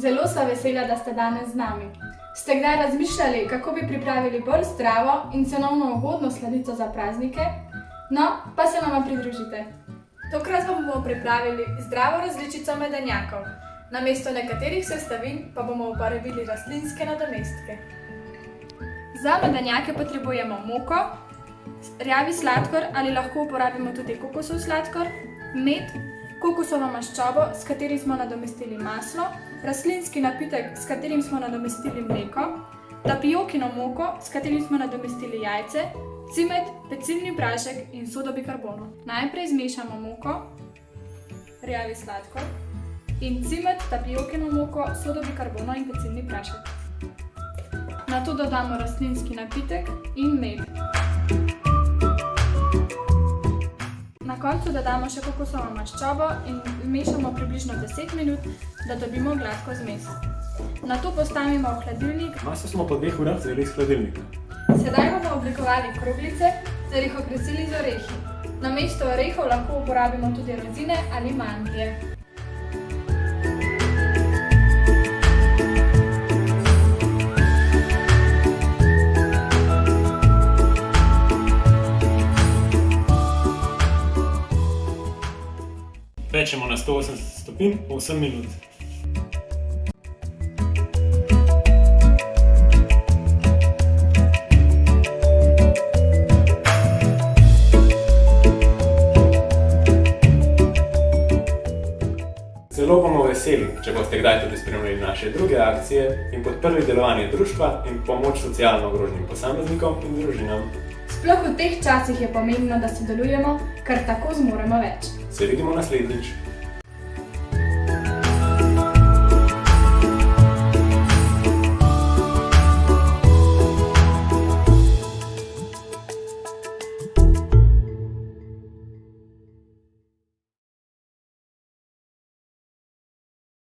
Zelo sva vesela, da ste danes z nami. Ste kdaj razmišljali, kako bi pripravili bolj zdravo in cenovno ugodno sladico za praznike? No, pa se nama pridružite. Tokrat vam bomo pripravili zdravo različico medenjakov. Namesto nekaterih sestavin pa bomo uporabili rastlinske nadomestke. Za medenjake potrebujemo moko, rjavi sladkor ali lahko uporabimo tudi kokosov sladkor, med, kokosovo maščobo, s katerim smo nadomestili maslo, rastlinski napitek, s katerim smo nadomestili mleko, tapiokino moko, s katerim smo nadomestili jajce, cimet, pecilni prašek in sodo bikarbono. Najprej zmešamo moko, rjavi sladkor in cimet, tapiokino moko, sodo bikarbono in pecilni prašek. Nato dodamo rastlinski napitek in med. Na koncu dodamo še kokosovo maščobo in vmešamo približno 10 minut, da dobimo gladko zmes. Nato postavimo v hladilnik. Maso smo po 2 urah vzeli iz hladilnika. Sedaj bomo oblikovali kroglice ter jih okrasili z orehi. Namesto orehov lahko uporabimo tudi rozine ali mandlje. Pečemo na 180 stopinj 8 minut. Zelo bomo veseli, če boste kdaj tudi spremljali naše druge akcije in podprli delovanje društva in pomoč socialno ogroženim posameznikom in družinam. Sploh v teh časih je pomembno, da sodelujemo, ker tako zmoremo več. Se vidimo naslednjič.